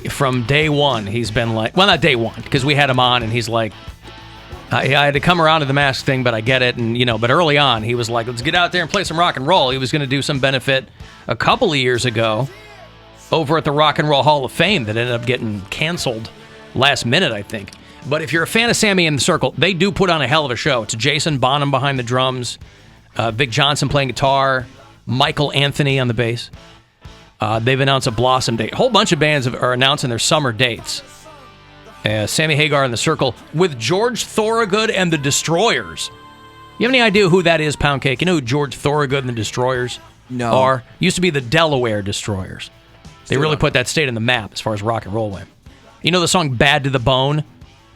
from day one, he's been like, well, not day one, because we had him on, and he's like, I had to come around to the mask thing, but I get it. And, but early on, he was like, let's get out there and play some rock and roll. He was going to do some benefit a couple of years ago over at the Rock and Roll Hall of Fame that ended up getting canceled last minute, I think. But if you're a fan of Sammy and the Circle, they do put on a hell of a show. It's Jason Bonham behind the drums, Vic Johnson playing guitar, Michael Anthony on the bass. They've announced a Blossom date. A whole bunch of bands are announcing their summer dates. Sammy Hagar and the Circle with George Thorogood and the Destroyers. You have any idea who that is, Poundcake? You know who George Thorogood and the Destroyers are? Used to be the Delaware Destroyers. They really put that state on the map as far as rock and roll went. You know the song Bad to the Bone?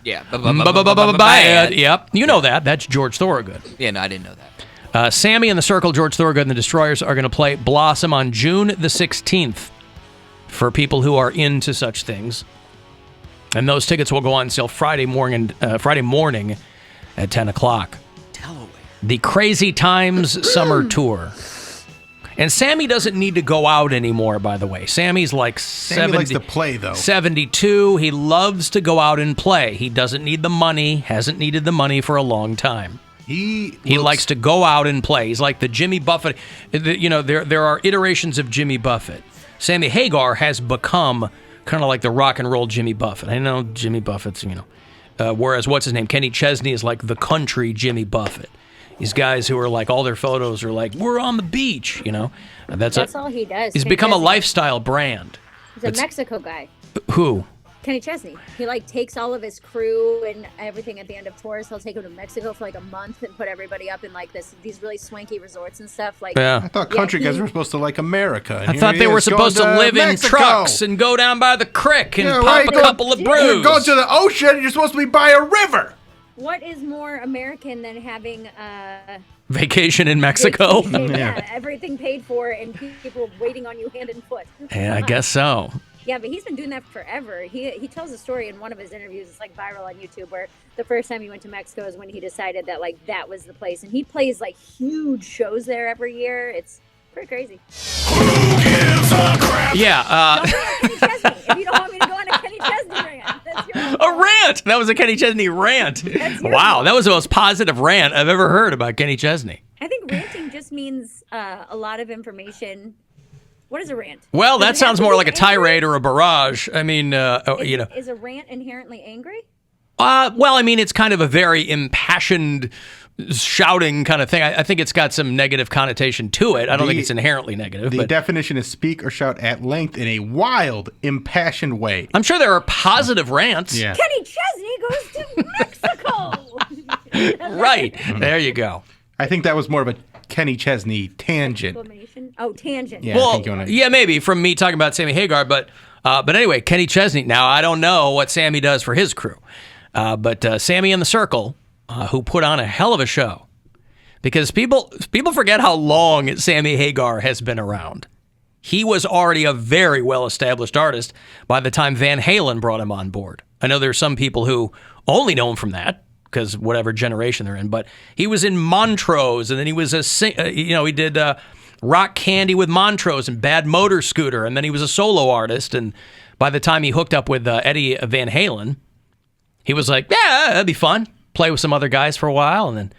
Yeah. Bad. Yep. You know that. That's George Thorogood. Yeah, no, I didn't know that. Sammy and the Circle, George Thorogood and the Destroyers are going to play Blossom on June the 16th for people who are into such things. And those tickets will go on sale Friday morning at 10 o'clock. Delaware. The Crazy Times Summer Tour. And Sammy doesn't need to go out anymore, by the way. Sammy's like 70, likes to play, though. 72. He loves to go out and play. He doesn't need the money, hasn't needed the money for a long time. He likes to go out and play. He's like the Jimmy Buffett. There are iterations of Jimmy Buffett. Sammy Hagar has become kind of like the rock and roll Jimmy Buffett. I know Jimmy Buffett's, whereas what's his name? Kenny Chesney is like the country Jimmy Buffett. These guys who are like, all their photos are like, we're on the beach, That's all he does. He's become a lifestyle brand. He's a Mexico guy. Who? Kenny Chesney. He takes all of his crew and everything at the end of tours. He'll take them to Mexico for a month and put everybody up in these really swanky resorts and stuff. Yeah. I thought country guys were supposed to like America. I thought they were supposed to live in trucks and go down by the creek and pop a couple of brews. You're going to the ocean. You're supposed to be by a river. What is more American than having vacation in Mexico? Yeah, everything paid for and people waiting on you hand and foot. Yeah, I guess so. Yeah, but he's been doing that forever. He tells a story in one of his interviews. It's viral on YouTube, where the first time he went to Mexico is when he decided that that was the place, and he plays huge shows there every year. It's pretty crazy. Who gives a crap? Yeah. Kenny Chesney. If you don't want me to go on a Kenny Chesney rant, that's your a rant. That was a Kenny Chesney rant. Wow, that was the most positive rant I've ever heard about Kenny Chesney. I think ranting just means a lot of information. What is a rant? Well, that sounds more like a tirade or a barrage. I mean, Is a rant inherently angry? Well, I mean, it's kind of a very impassioned, shouting kind of thing. I think it's got some negative connotation to it. I don't think it's inherently negative. The definition is speak or shout at length in a wild, impassioned way. I'm sure there are positive rants. Yeah. Kenny Chesney goes to Mexico! Right. There you go. I think that was more of a Kenny Chesney tangent. Oh, tangent. Yeah, well, yeah, maybe from me talking about Sammy Hagar, but anyway, Kenny Chesney. Now, I don't know what Sammy does for his crew, but Sammy and the Circle, who put on a hell of a show, because people forget how long Sammy Hagar has been around. He was already a very well-established artist by the time Van Halen brought him on board. I know there's some people who only know him from that, because whatever generation they're in, but he was in Montrose, and then he was he did Rock Candy with Montrose and Bad Motor Scooter, and then he was a solo artist, and by the time he hooked up with Eddie Van Halen, he was like, yeah, that'd be fun, play with some other guys for a while, and then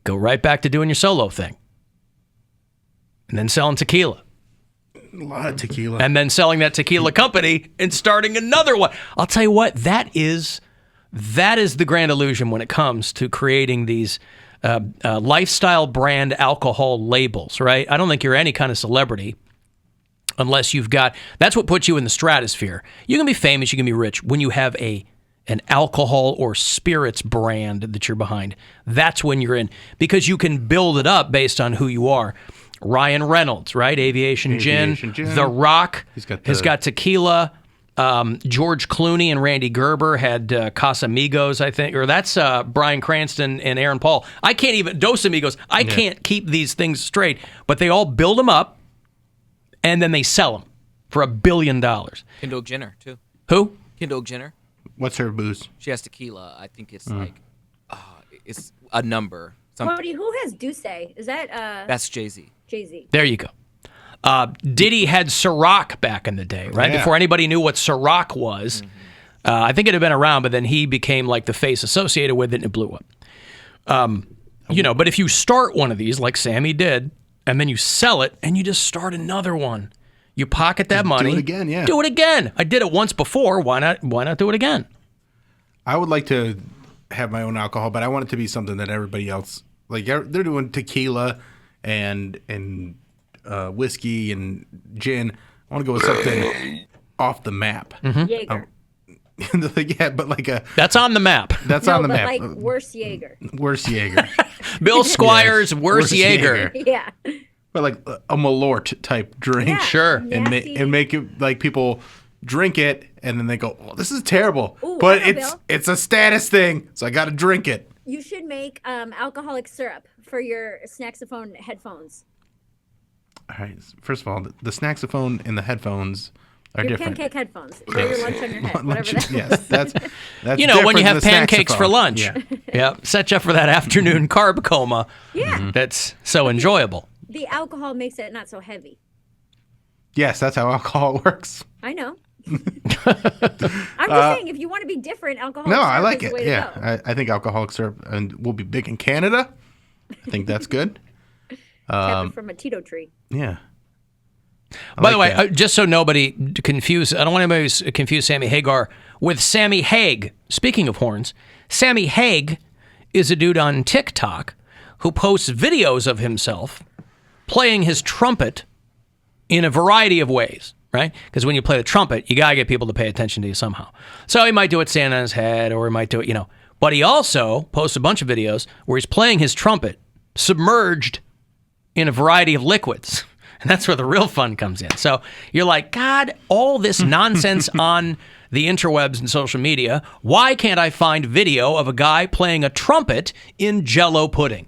go right back to doing your solo thing, and then selling tequila. A lot of tequila. And then selling that tequila company and starting another one. I'll tell you what, that is the grand illusion when it comes to creating these lifestyle brand alcohol labels, right? I don't think you're any kind of celebrity unless you've got... That's what puts you in the stratosphere. You can be famous, you can be rich when you have an alcohol or spirits brand that you're behind. That's when you're in, because you can build it up based on who you are. Ryan Reynolds, right? Aviation Gin. The Rock has got tequila. George Clooney and Randy Gerber had Casamigos, I think, or that's Bryan Cranston and Aaron Paul. I can't even, Dos Amigos, I can't keep these things straight, but they all build them up and then they sell them for $1 billion. Kendall Jenner, too. Who? Kendall Jenner. What's her booze? She has tequila. I think it's it's a number. Cody, who has Douce? Is that... That's Jay-Z. Jay-Z. There you go. Diddy had Ciroc back in the day, right? Yeah. Before anybody knew what Ciroc was. I think it had been around, but then he became like the face associated with it, and it blew up. But if you start one of these, like Sammy did, and then you sell it, and you just start another one, you pocket that money. Do it again, yeah. Do it again. I did it once before. Why not do it again? I would like to have my own alcohol, but I want it to be something that everybody else, like they're doing tequila and whiskey and gin. I want to go with something off the map. Jaeger. Yeah, but like a That's on the map. that's No, on the but map. like worse Jaeger. Worse Jaeger, Bill Squire's Yes. worst Worst Jaeger. Jaeger. Yeah. but like a Malort type drink. Yeah. Sure. Nasty. and make it like people drink it and then they go, "Oh, this is terrible." Ooh, but I know, it's Bill. it's a status thing, so I got to drink it. You should make alcoholic syrup for your Snaxophone headphones. All right. First of all, the Snaxophone and the headphones are Your different. pancake headphones. Or your lunch on your head. Whatever that Yes, that's You know, when you different have than the pancakes for Snaxophone. lunch. Yeah. Yeah. Set you up for that afternoon carb coma. Yeah. That's so enjoyable. The alcohol makes it not so heavy. Yes, that's how alcohol works. I know. I'm just saying, if you want to be different, alcohol. No, I like is it. the way Yeah, to go. I think alcoholic syrup and will be big in Canada. I think that's good. Tap it from a Tito tree. Yeah. By the way, just so nobody confuse, I don't want anybody to confuse Sammy Hagar with Sammy Hague. Speaking of horns, Sammy Hague is a dude on TikTok who posts videos of himself playing his trumpet in a variety of ways, right? Because when you play the trumpet, you got to get people to pay attention to you somehow. So he might do it standing on his head, or he might do it, But he also posts a bunch of videos where he's playing his trumpet submerged in a variety of liquids. And that's where the real fun comes in. So you're like, God, all this nonsense on the interwebs and social media, why can't I find video of a guy playing a trumpet in Jell-O pudding?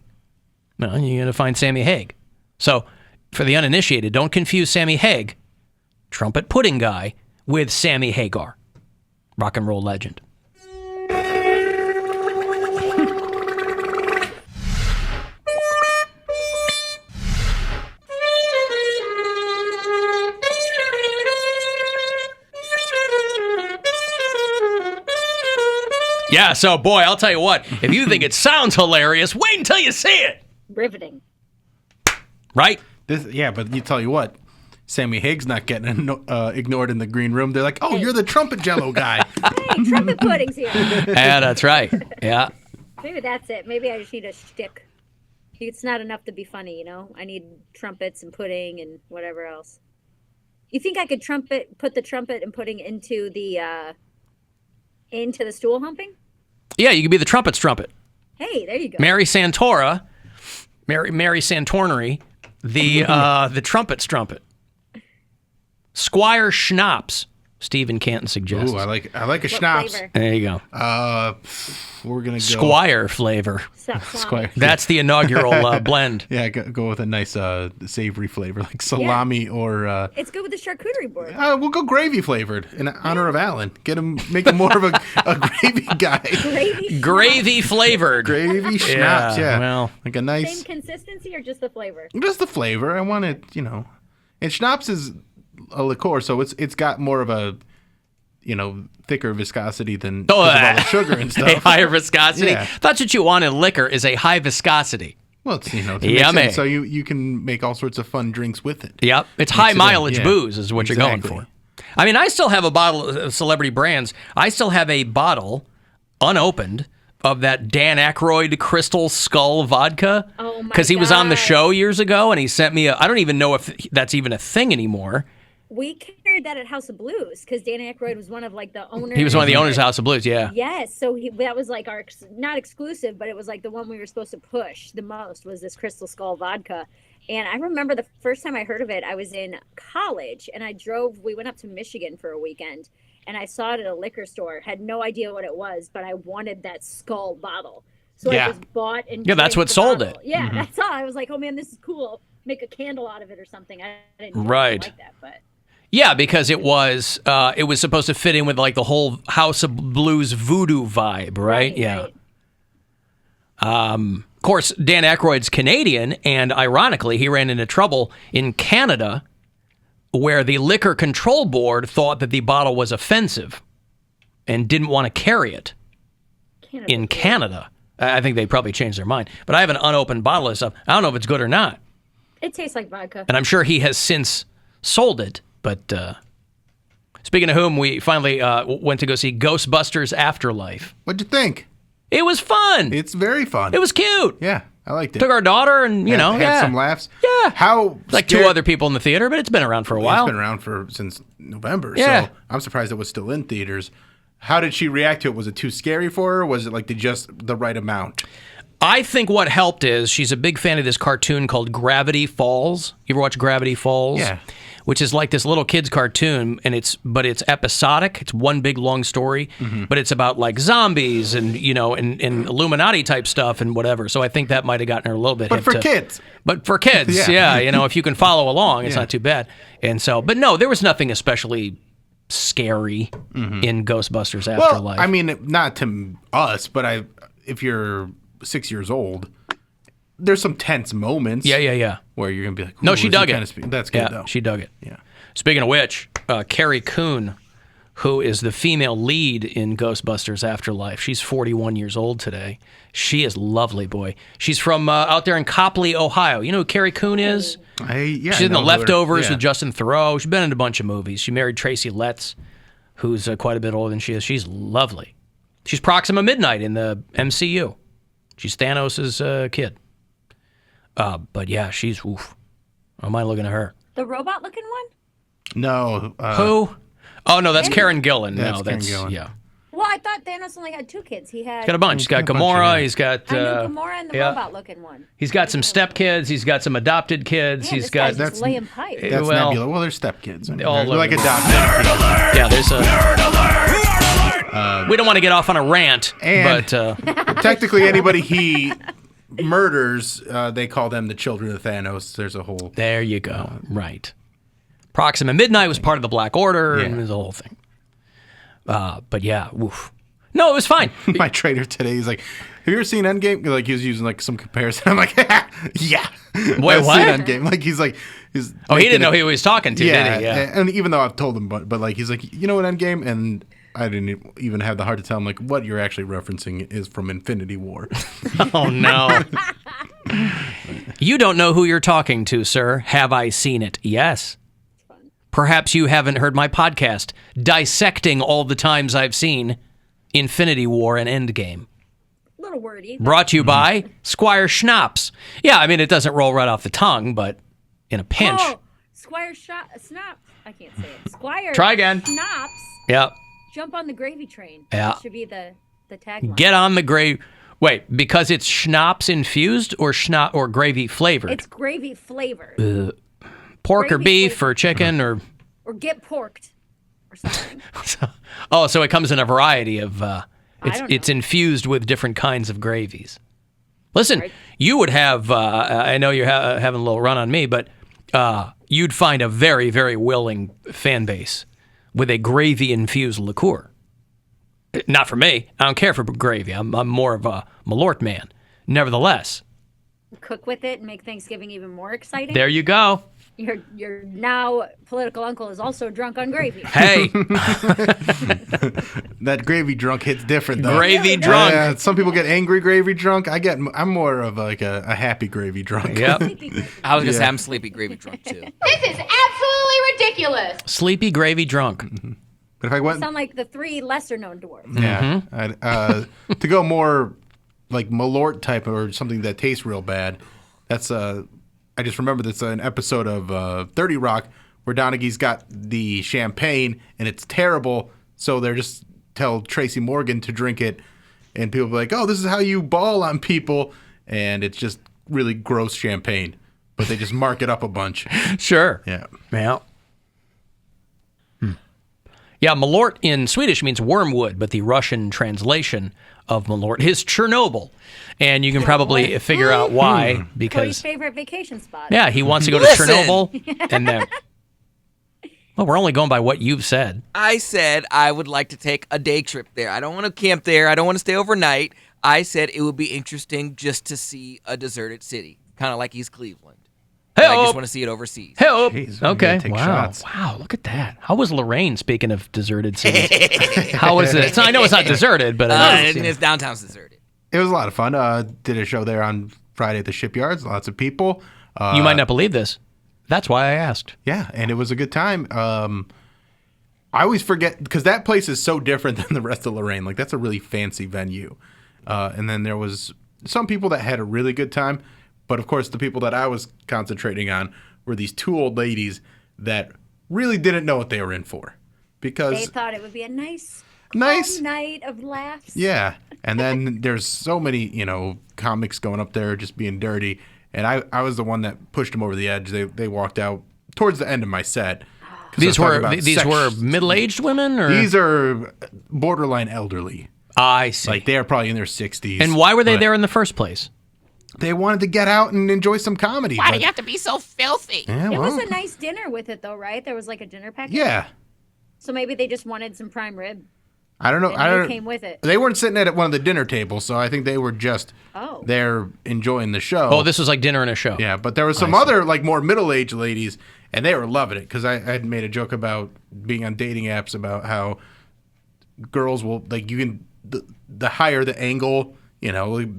Well, you're going to find Sammy Hague. So for the uninitiated, don't confuse Sammy Hague, trumpet pudding guy, with Sammy Hagar, rock and roll legend. Yeah, so boy, I'll tell you what, if you think it sounds hilarious, wait until you see it. Riveting. Right? But you tell you what, Sammy Hague's not getting ignored in the green room. They're like, "Oh, you're the trumpet Jello guy." Hey, trumpet pudding's here. Yeah, that's right. Yeah. Maybe that's it. Maybe I just need a shtick. It's not enough to be funny, I need trumpets and pudding and whatever else. You think I could put the trumpet and pudding into the stool humping? Yeah, you could be the trumpet's trumpet. Hey, there you go. Mary Santora, Mary Santornery, the trumpet's trumpet. Squire Schnapps, Stephen Canton suggests. Ooh, I like a What schnapps. flavor? There you go. We're gonna go Squire flavor. Squire. That's the inaugural blend. Yeah, go with a nice savory flavor like salami or. It's good with the charcuterie board. We'll go gravy flavored in honor of Alan. Make him more of a gravy guy. Gravy. Gravy flavored. Gravy schnapps, yeah. Well, like a nice. Same consistency or just the flavor? Just the flavor. I want it, And schnapps is a liqueur, so it's got more of a, thicker viscosity than because of all the sugar and a stuff. higher viscosity. Yeah. That's what you want in liquor is a high viscosity. Well, it's, to mix Yummy. in, so you can make all sorts of fun drinks with it. Yep. It's Mix high it in, mileage yeah. booze is what you're going Exactly. for. I mean, I still have a bottle of Celebrity Brands. I still have a bottle unopened of that Dan Aykroyd Crystal Skull vodka. Oh, my Because he was on the God. show years ago and he sent me I don't even know if that's even a thing anymore. We carried that at House of Blues because Dan Aykroyd was one of the owners. He was one of the owners of House of Blues, yeah. Yes, so that was our not exclusive, but it was the one we were supposed to push the most was this Crystal Skull vodka. And I remember the first time I heard of it, I was in college and we went up to Michigan for a weekend and I saw it at a liquor store, had no idea what it was, but I wanted that Skull bottle. So Yeah. I just bought and Yeah, that's drank what the sold bottle. it. Yeah, that's all. I was like, oh man, this is cool. Make a candle out of it or something. I didn't know Right. like that, but Yeah, because it was supposed to fit in with the whole House of Blues voodoo vibe, right? Yeah. right. Of course, Dan Aykroyd's Canadian, and ironically, he ran into trouble in Canada where the Liquor Control Board thought that the bottle was offensive and didn't want to carry it in Canada. I think they probably changed their mind. But I have an unopened bottle of stuff. I don't know if it's good or not. It tastes like vodka. And I'm sure he has since sold it. But speaking of whom, we finally went to go see Ghostbusters Afterlife. What'd you think? It was fun. It's very fun. It was cute. Yeah, I liked it. Took our daughter and, had some laughs. Yeah. How like two other people in the theater, but it's been around for a while. It's been around since November, Yeah. so I'm surprised it was still in theaters. How did she react to it? Was it too scary for her? Was it like just the right amount? I think what helped is she's a big fan of this cartoon called Gravity Falls. You ever watch Gravity Falls? Yeah. Which is like this little kid's cartoon, and it's episodic. It's one big long story, but it's about like zombies and and Illuminati type stuff and whatever. So I think that might have gotten her a little bit. But for kids. But for kids, Yeah. if you can follow along, it's not too bad. And so, but no, there was nothing especially scary in Ghostbusters Afterlife. Well, I mean, not to us, but if you're 6 years old, there's some tense moments. Yeah. Where you're gonna be like, No, she dug it. That's good Yeah, though. she dug it. Yeah. Speaking of which, Carrie Coon, who is the female lead in Ghostbusters Afterlife, she's 41 years old today. She is lovely, boy. She's from out there in Copley, Ohio. You know who Carrie Coon is? She's in The Leftovers with Justin Theroux. She's been in a bunch of movies. She married Tracy Letts, who's quite a bit older than she is. She's lovely. She's Proxima Midnight in the MCU. She's Thanos' kid. But yeah, she's oof. I don't mind looking at her. The robot looking one? No. Who? Oh no, that's Karen Gillan. That's Karen Gillan. Yeah. Well, I thought Thanos only had two kids. He's Got a bunch. He's got got a bunch, Gamora. yeah. He's got. I knew Gamora and the yeah. robot looking one. He's got some stepkids. He's got some adopted kids. Man, He's this got. guy's just laying pipe. That's well, Nebula. Well, they're stepkids. I mean, all they're like over. adopted. Yeah, there's a. We don't want to get off on a rant, And- but Technically, anybody he murders, they call them the children of Thanos. There's a whole. there you go. Right. Proxima Midnight was part of the Black Order, and Yeah. there's a whole thing. But yeah, woof. No, it was fine. My trader today, he's like, "Have you ever seen Endgame?" Like he was using like some comparison. I'm like, "Yeah." Wait, I've what? seen Endgame. Like he's like, he's. Oh, he didn't know making who he was talking to, Yeah, did he? Yeah. and even though I've told him, but like he's like, you know what, Endgame, and I didn't even have the heart to tell him like what you're actually referencing is from Infinity War. Oh no. You don't know who you're talking to, sir. Have I seen it? Yes. Perhaps you haven't heard my podcast dissecting all the times I've seen Infinity War and Endgame. A little wordy. Brought to you by Squire Schnapps. Yeah, I mean, it doesn't roll right off the tongue, but in a pinch. Oh, Squire Snops. I can't say it. Squire. Try again. Snops. Yeah. Jump on the gravy train. Yeah. That should be the tagline. Get on the gravy. Wait, because it's schnapps infused or gravy flavored? It's gravy flavored. Pork or gravy beef flavored. or chicken or. Or get porked. Or something. Oh, so it comes in a variety of. don't It's know. infused with different kinds of gravies. Listen, Right. you would have. I know you're having a little run on me, but you'd find a very, very willing fan base with a gravy infused liqueur. Not for me. I don't care for gravy. I'm more of a Malort man. Nevertheless, Cook with it and make Thanksgiving even more exciting. there you go. Your now political uncle is also drunk on gravy. Hey, That gravy drunk hits different though. gravy drunk. Yeah, some people get angry gravy drunk. I'm more of like a happy gravy drunk. Yep. I was gonna say I'm sleepy gravy drunk too. This is absolutely ridiculous. Sleepy gravy drunk. But if I went, Sound like the three lesser known dwarves. yeah, to go more like Malort type or something that tastes real bad. That's I just remember this an episode of 30 Rock where Donaghy's got the champagne and it's terrible, so they're just tell Tracy Morgan to drink it, and people be like, "Oh, this is how you ball on people," and it's just really gross champagne, but they just mark it up a bunch. Sure. Yeah. Yeah. Yeah, Malort in Swedish means wormwood, but the Russian translation of Malort is Chernobyl. And you can probably figure out why, Cody's because, favorite vacation spot. yeah, he wants to go to Listen. Chernobyl. And then, well, we're only going by what you've said. I said I would like to take a day trip there. I don't want to camp there. I don't want to stay overnight. I said it would be interesting just to see a deserted city, kind of like East Cleveland. But I Hey-o. just want to see it overseas. Hey-o. Jeez, we Okay. gotta take Wow. shots. Wow. Look at that. How was Lorain? Speaking of deserted cities, how was it? So I know it's not deserted, but It's downtown's deserted. It was a lot of fun. Did a show there on Friday at the shipyards. Lots of people. you might not believe this. That's why I asked. Yeah, and it was a good time. I always forget because that place is so different than the rest of Lorain. Like that's a really fancy venue. And then there was some people that had a really good time, but of course the people that I was concentrating on were these two old ladies that really didn't know what they were in for because They thought it would be a nice night of laughs. Yeah, and then there's so many comics going up there just being dirty, and I was the one that pushed them over the edge. They walked out towards the end of my set. These were middle-aged women, or These are borderline elderly. I see. Like they are probably in their 60s. And why were they there in the first place? They wanted to get out and enjoy some comedy. Why do you have to be so filthy? Yeah, It well, was a nice dinner with it, though, right? There was like a dinner package. yeah. So maybe they just wanted some prime rib. I don't know. And it came with it. They weren't sitting at one of the dinner tables, so I think they were just there enjoying the show. Oh, this was like dinner and a show. Yeah, but there was some other like more middle-aged ladies, and they were loving it because I had made a joke about being on dating apps about how girls will like you can the higher the angle,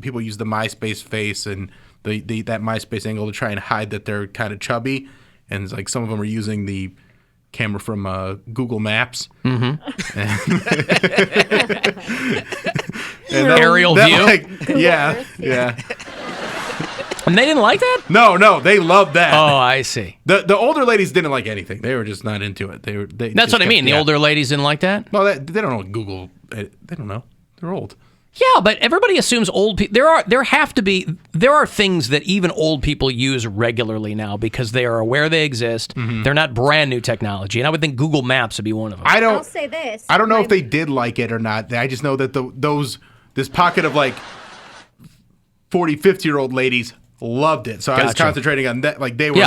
people use the MySpace face and that MySpace angle to try and hide that they're kind of chubby, and it's like some of them are using the camera from Google Maps. Mm-hmm. And Aerial view. Yeah. And they didn't like that? No, they loved that. Oh, I see. The older ladies didn't like anything. They were just not into it. They That's just what I mean. The yeah. older ladies didn't like that? No, they don't know what Google. They don't know. They're old. Yeah, but everybody assumes old people. There are things that even old people use regularly now because they are aware they exist. Mm-hmm. They're not brand new technology, and I would think Google Maps would be one of them. I'll say this. I don't know if they did like it or not. I just know that this pocket of like 40, 50-year-old ladies loved it. So I was Gotcha. concentrating on that. Like they were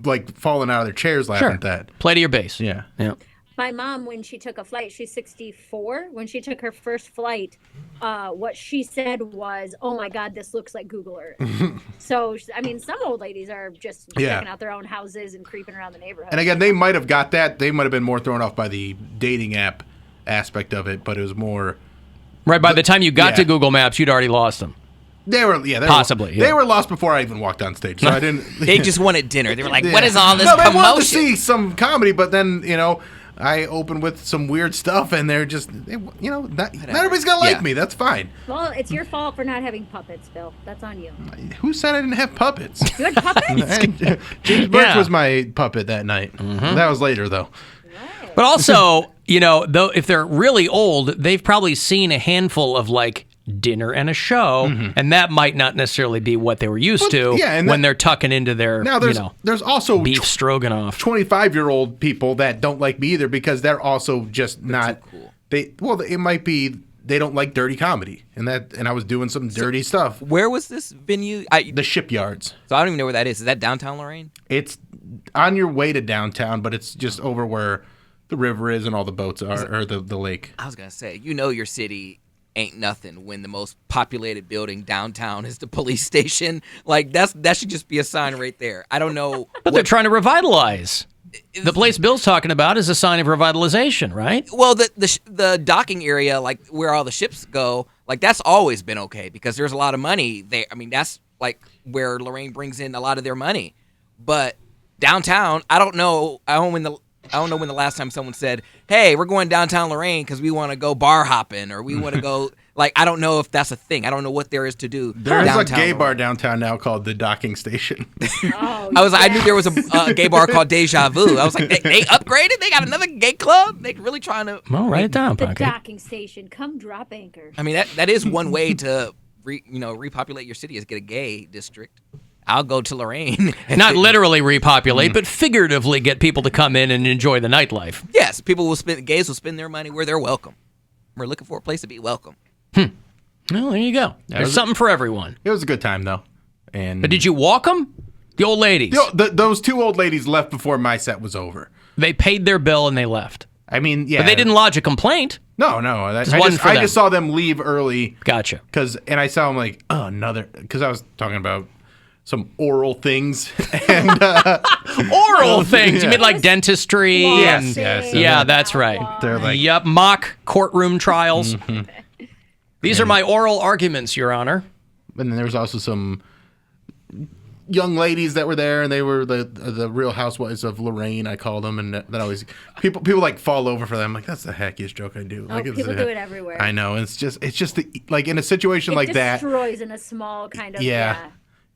like falling out of their chairs laughing Sure. at that. Play to your base. Yeah. My mom, when she took a flight, she's 64. When she took her first flight, what she said was, "Oh my God, this looks like Google Earth." So, I mean, some old ladies are just checking out their own houses and creeping around the neighborhood. And again, they might have got that. They might have been more thrown off by the dating app aspect of it, but it was more. Right, by the time you got to Google Maps, you'd already lost them. They were Possibly, yeah. They were lost before I even walked on stage, so I didn't. They just wanted dinner. They were like, Yeah. what is all this No, they promotion? wanted to see some comedy, but then I opened with some weird stuff, and they're just not everybody's gonna like me. That's fine. Well, it's your fault for not having puppets, Bill. That's on you. Who said I didn't have puppets? You had puppets? James Burke Yeah. was my puppet that night. That was later though. But also, though, if they're really old, they've probably seen a handful of like dinner and a show, and that might not necessarily be what they were used to when they're tucking into their Now there's also beef stroganoff. 25-year-old people that don't like me either because they're also just not cool. It might be they don't like dirty comedy, and I was doing some dirty stuff. Where was this venue? The shipyards. So I don't even know where that is. Is that downtown Lorain? It's on your way to downtown, but it's just over where the river is and all the boats are, or the lake. I was going to say, your city ain't nothing when the most populated building downtown is the police station. Like, that should just be a sign right there. I don't know. But they're trying to revitalize. The place Bill's talking about is a sign of revitalization, right? Well, the docking area, like where all the ships go, like that's always been okay because there's a lot of money there. I mean, that's like where Lorain brings in a lot of their money. But downtown, I don't know when the last time someone said, "Hey, we're going downtown Lorain because we want to go bar hopping or we want to go." Like, I don't know if that's a thing. I don't know what there is to do. There's a downtown gay Lorain. bar downtown now called the Docking Station. I knew there was a gay bar called Deja Vu. I was like, they upgraded? They got another gay club? They really trying to... Well, write it down, The Poundcake. docking station. Come drop anchor. I mean, that is one way to repopulate your city is get a gay district. I'll go to Lorain. Not literally repopulate, but figuratively get people to come in and enjoy the nightlife. Yes, gays will spend their money where they're welcome. We're looking for a place to be welcome. Well, there you go. There's something for everyone. It was a good time though. And But did you walk them? The old ladies. those two old ladies left before my set was over. They paid their bill and they left. I mean, yeah. But they didn't lodge a complaint. No. I just saw them leave early. Gotcha. And I saw them like, because I was talking about some oral things and Oral things. You mean like Yes. dentistry? Yes, And, yes. Yeah, that's right. they're like, Yep, mock courtroom trials. These are my oral arguments, Your Honor. and then there was also some young ladies that were there, and they were the Real Housewives of Lorain, I call them, and that always people like fall over for them. I'm like, that's the hackiest joke I do. Like, it's people the- do it everywhere. I know. It's just like in a situation like that. destroys in a small kind of Yeah.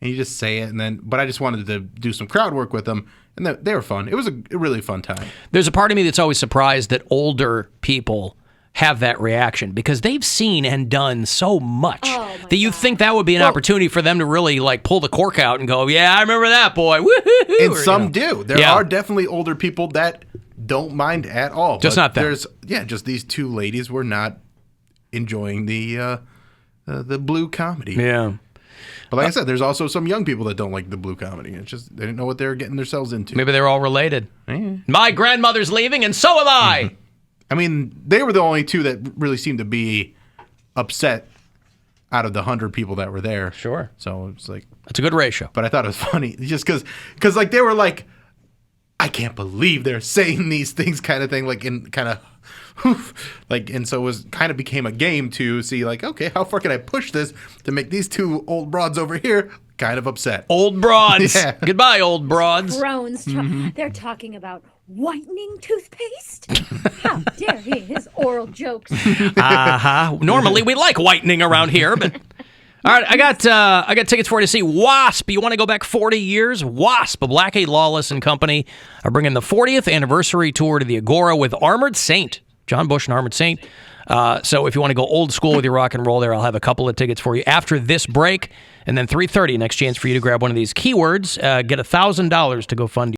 And you just say it, and then. But I just wanted to do some crowd work with them, and they were fun. It was a really fun time. There's a part of me that's always surprised that older people have that reaction because they've seen and done so much Oh, my that you God. think that would be an opportunity for them to really like pull the cork out and go, yeah, I remember that boy. Woo-hoo-hoo. And Or, some do. There Yeah. are definitely older people that don't mind at all. Just but not them. There's just these two ladies were not enjoying the blue comedy. Yeah. But like I said, there's also some young people that don't like the blue comedy. It's just they didn't know what they were getting themselves into. Maybe they're all related. Yeah. My grandmother's leaving and so am I. I mean, they were the only two that really seemed to be upset out of the 100 people that were there. Sure. So it's like, That's a good ratio. but I thought it was funny just because like they were like, I can't believe they're saying these things, kind of thing, like in kind of. Like, and so it was kind of became a game to see like, okay, how far can I push this to make these two old broads over here kind of upset? Old broads. Yeah. Goodbye, old broads. Groans. They're talking about whitening toothpaste. How dare he? His oral jokes. Normally we like whitening around here, but all right, I got tickets for you to see Wasp. You want to go back 40 years? Wasp, Blackie Lawless and Company are bringing the 40th anniversary tour to the Agora with Armored Saint, John Bush and Armored Saint. So if you want to go old school with your rock and roll there, I'll have a couple of tickets for you after this break. And then 3:30, next chance for you to grab one of these keywords. Get $1,000 to go fund